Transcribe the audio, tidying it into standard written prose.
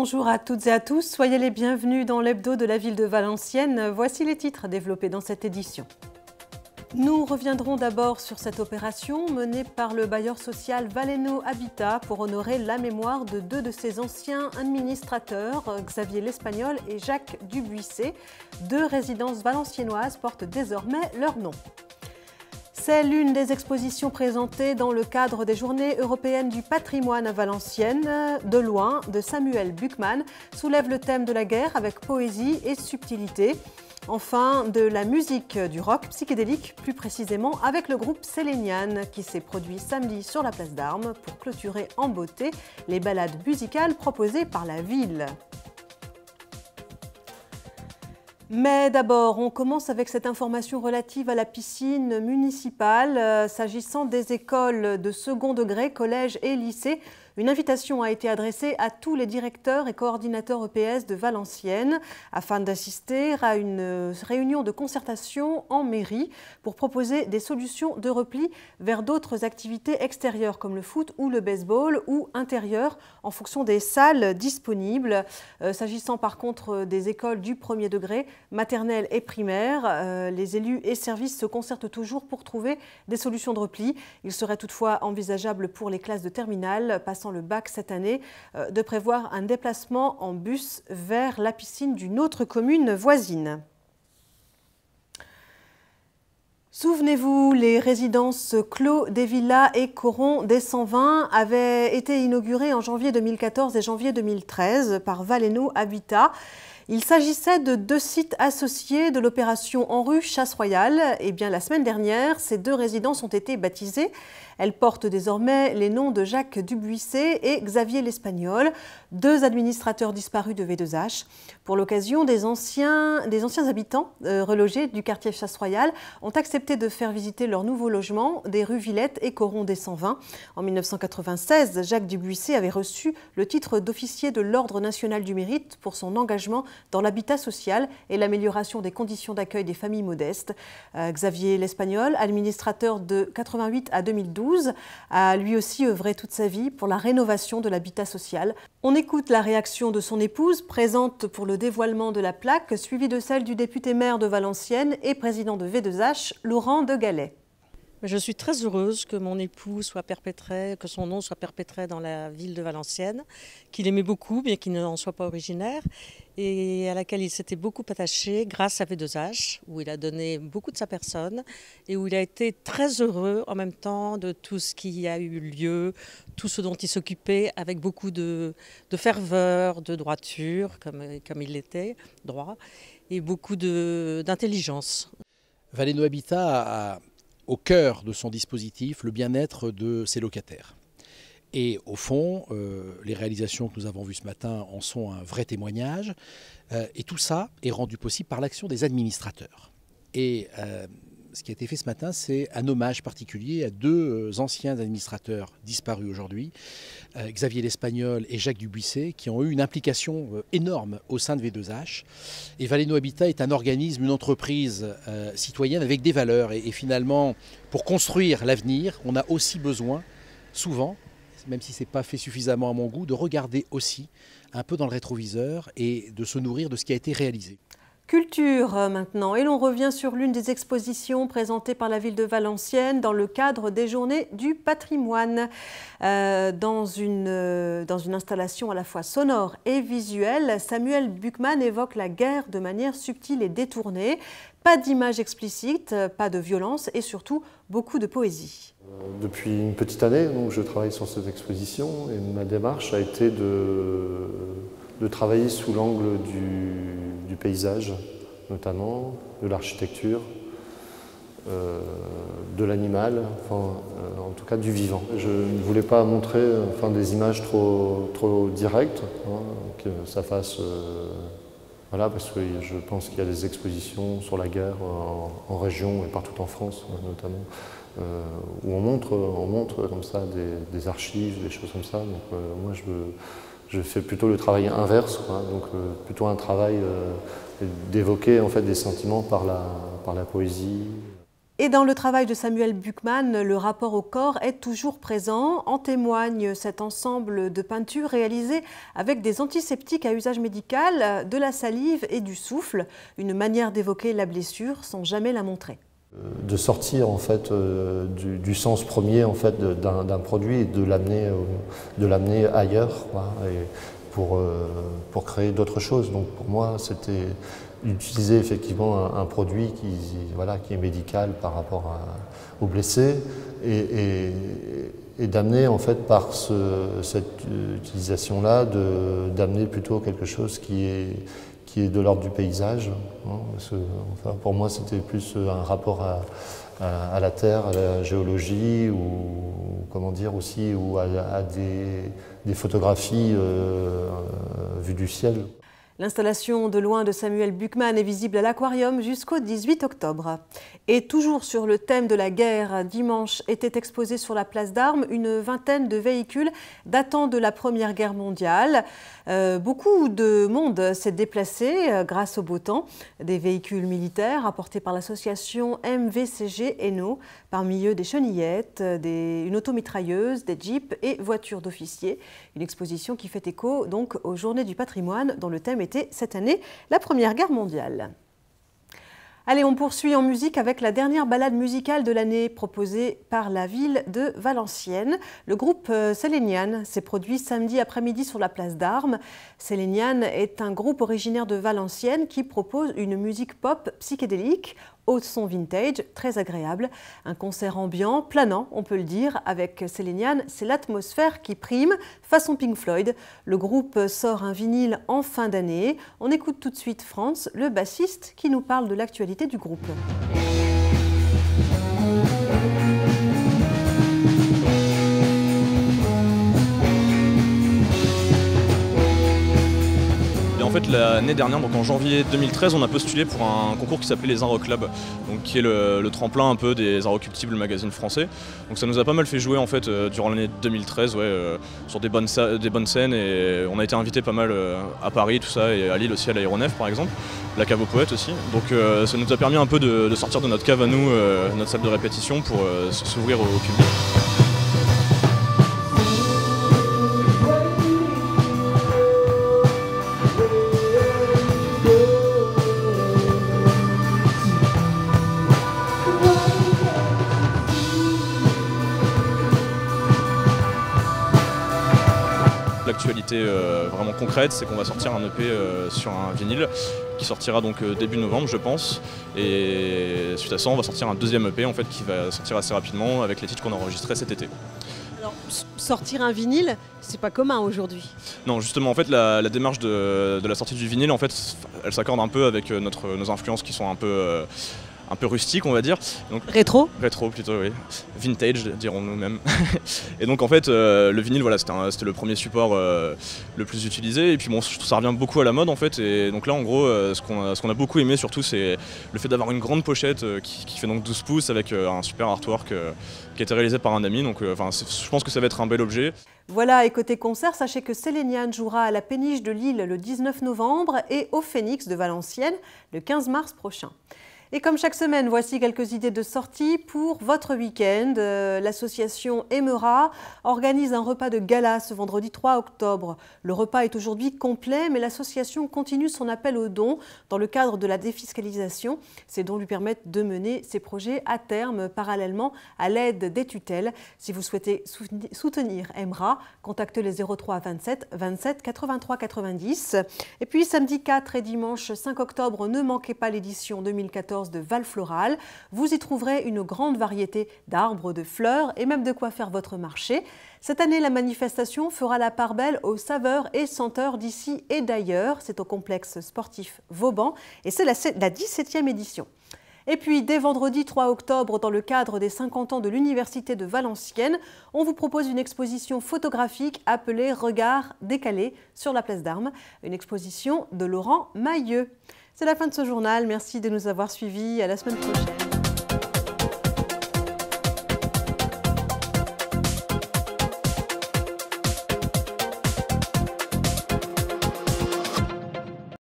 Bonjour à toutes et à tous, soyez les bienvenus dans l'hebdo de la ville de Valenciennes. Voici les titres développés dans cette édition. Nous reviendrons d'abord sur cette opération menée par le bailleur social Valeno Habitat pour honorer la mémoire de deux de ses anciens administrateurs, Xavier l'Espagnol et Jacques Dubuissé. Deux résidences valenciennoises portent désormais leur nom. C'est l'une des expositions présentées dans le cadre des Journées européennes du patrimoine à Valenciennes. De loin, de Samuel Buchmann soulève le thème de la guerre avec poésie et subtilité. Enfin, de la musique du rock psychédélique, plus précisément avec le groupe Séléniane qui s'est produit samedi sur la place d'Armes pour clôturer en beauté les balades musicales proposées par la ville. Mais d'abord, on commence avec cette information relative à la piscine municipale. S'agissant des écoles de second degré, collèges et lycées, une invitation a été adressée à tous les directeurs et coordinateurs EPS de Valenciennes afin d'assister à une réunion de concertation en mairie pour proposer des solutions de repli vers d'autres activités extérieures comme le foot ou le baseball ou intérieures en fonction des salles disponibles. S'agissant par contre des écoles du premier degré, maternelle et primaire, les élus et services se concertent toujours pour trouver des solutions de repli. Il serait toutefois envisageable pour les classes de terminale passant le bac cette année de prévoir un déplacement en bus vers la piscine d'une autre commune voisine. Souvenez-vous, les résidences Clos des Villas et Coron des 120 avaient été inaugurées en janvier 2014 et janvier 2013 par Valeno Habitat. Il s'agissait de deux sites associés de l'opération ANRU Chasse Royale. Et bien, la semaine dernière, ces deux résidences ont été baptisées. Elles portent désormais les noms de Jacques Dubuissé et Xavier l'Espagnol, deux administrateurs disparus de V2H. Pour l'occasion, des anciens habitants relogés du quartier Chasse Royale ont accepté de faire visiter leur nouveau logement des rues Villette et Coron des 120. En 1996, Jacques Dubuissé avait reçu le titre d'officier de l'Ordre national du mérite pour son engagement dans l'habitat social et l'amélioration des conditions d'accueil des familles modestes. Xavier l'Espagnol, administrateur de 88 à 2012, a lui aussi œuvré toute sa vie pour la rénovation de l'habitat social. On écoute la réaction de son épouse, présente pour le dévoilement de la plaque, suivie de celle du député maire de Valenciennes et président de V2H, Laurent de Gallet. Je suis très heureuse que mon époux soit perpétré, que son nom soit perpétré dans la ville de Valenciennes, qu'il aimait beaucoup, bien qu'il n'en soit pas originaire, et à laquelle il s'était beaucoup attaché grâce à V2H, où il a donné beaucoup de sa personne et où il a été très heureux en même temps de tout ce qui a eu lieu, tout ce dont il s'occupait avec beaucoup de ferveur, de droiture, comme il l'était, droit, et beaucoup d'intelligence. Valeno Habitat a au cœur de son dispositif le bien-être de ses locataires. Et au fond, les réalisations que nous avons vues ce matin en sont un vrai témoignage. Et tout ça est rendu possible par l'action des administrateurs. Et ce qui a été fait ce matin, c'est un hommage particulier à deux anciens administrateurs disparus aujourd'hui, Xavier l'Espagnol et Jacques Dubuissé, qui ont eu une implication énorme au sein de V2H. Et Valeno Habitat est un organisme, une entreprise citoyenne avec des valeurs. Et finalement, pour construire l'avenir, on a aussi besoin, souvent, même si ce n'est pas fait suffisamment à mon goût, de regarder aussi un peu dans le rétroviseur et de se nourrir de ce qui a été réalisé. Culture maintenant, et l'on revient sur l'une des expositions présentées par la ville de Valenciennes dans le cadre des Journées du patrimoine. Dans une installation à la fois sonore et visuelle, Samuel Buchmann évoque la guerre de manière subtile et détournée. Pas d'images explicites, pas de violence et surtout beaucoup de poésie. Depuis une petite année, donc, je travaille sur cette exposition et ma démarche a été de travailler sous l'angle du paysage, notamment, de l'architecture, de l'animal, en tout cas du vivant. Je ne voulais pas montrer des images trop directes, que ça fasse... Voilà, parce que je pense qu'il y a des expositions sur la guerre en région et partout en France, notamment, où on montre comme ça des archives, des choses comme ça. Donc moi, je fais plutôt le travail inverse, donc plutôt un travail d'évoquer en fait des sentiments par la poésie. Et dans le travail de Samuel Buchmann, le rapport au corps est toujours présent. En témoigne cet ensemble de peintures réalisées avec des antiseptiques à usage médical, de la salive et du souffle, une manière d'évoquer la blessure sans jamais la montrer. De sortir en fait du sens premier en fait d'un produit et de l'amener ailleurs, voilà, et pour créer d'autres choses. Donc pour moi, c'était utiliser effectivement un produit qui est médical par rapport aux blessés et d'amener en fait par cette utilisation-là, d'amener plutôt quelque chose qui est de l'ordre du paysage. Hein, enfin, pour moi, c'était plus un rapport à la terre, à la géologie, ou comment dire aussi, ou à des photographies vues du ciel. L'installation de loin de Samuel Buchmann est visible à l'Aquarium jusqu'au 18 octobre. Et toujours sur le thème de la guerre, dimanche était exposé sur la place d'Armes une vingtaine de véhicules datant de la Première Guerre mondiale. Beaucoup de monde s'est déplacé grâce au beau temps. Des véhicules militaires apportés par l'association MVCG Hainaut, parmi eux des chenillettes, une automitrailleuse, des jeeps et voitures d'officiers. Une exposition qui fait écho donc aux Journées du patrimoine dont le thème était cette année la Première Guerre mondiale. Allez, on poursuit en musique avec la dernière balade musicale de l'année proposée par la ville de Valenciennes. Le groupe Selenian s'est produit samedi après-midi sur la place d'Armes. Selenian est un groupe originaire de Valenciennes qui propose une musique pop psychédélique au son vintage, très agréable. Un concert ambiant, planant, on peut le dire. Avec Selenian, c'est l'atmosphère qui prime, façon Pink Floyd. Le groupe sort un vinyle en fin d'année. On écoute tout de suite Franz, le bassiste, qui nous parle de l'actualité du groupe. En fait, l'année dernière, donc en janvier 2013, on a postulé pour un concours qui s'appelait les Inrock Club, donc qui est le tremplin un peu des Inrocuptibles, le magazine français. Donc ça nous a pas mal fait jouer en fait durant l'année 2013, sur des bonnes scènes, et on a été invité pas mal à Paris, tout ça, et à Lille aussi, à l'Aéronef par exemple, la cave aux poètes aussi. Donc ça nous a permis un peu de sortir de notre cave à nous, notre salle de répétition, pour s'ouvrir au public. L'actualité vraiment concrète, c'est qu'on va sortir un EP sur un vinyle qui sortira donc début novembre, je pense. Et suite à ça, on va sortir un deuxième EP en fait qui va sortir assez rapidement avec les titres qu'on a enregistrés cet été. Alors, sortir un vinyle, c'est pas commun aujourd'hui. Non, justement, en fait, la démarche de la sortie du vinyle, en fait, elle s'accorde un peu avec nos influences qui sont un peu rustique, on va dire. Donc, rétro plutôt, oui. Vintage, dirons-nous même. Et donc en fait, le vinyle, voilà, c'était le premier support le plus utilisé. Et puis bon, ça revient beaucoup à la mode en fait. Et donc là, en gros, ce qu'on a beaucoup aimé surtout, c'est le fait d'avoir une grande pochette qui fait donc 12 pouces avec un super artwork qui a été réalisé par un ami. Donc je pense que ça va être un bel objet. Voilà, et côté concert, sachez que Selenian jouera à la Péniche de Lille le 19 novembre et au Phénix de Valenciennes le 15 mars prochain. Et comme chaque semaine, voici quelques idées de sortie pour votre week-end. L'association Emera organise un repas de gala ce vendredi 3 octobre. Le repas est aujourd'hui complet, mais l'association continue son appel aux dons dans le cadre de la défiscalisation. Ces dons lui permettent de mener ses projets à terme parallèlement à l'aide des tutelles. Si vous souhaitez soutenir Emera, contactez les 03 27 27 83 90. Et puis samedi 4 et dimanche 5 octobre, ne manquez pas l'édition 2014 de Val Floral. Vous y trouverez une grande variété d'arbres, de fleurs et même de quoi faire votre marché. Cette année, la manifestation fera la part belle aux saveurs et senteurs d'ici et d'ailleurs. C'est au complexe sportif Vauban et c'est la 17e édition. Et puis, dès vendredi 3 octobre, dans le cadre des 50 ans de l'Université de Valenciennes, on vous propose une exposition photographique appelée « Regards décalés » sur la place d'Armes, une exposition de Laurent Mailleux. C'est la fin de ce journal. Merci de nous avoir suivis. À la semaine prochaine.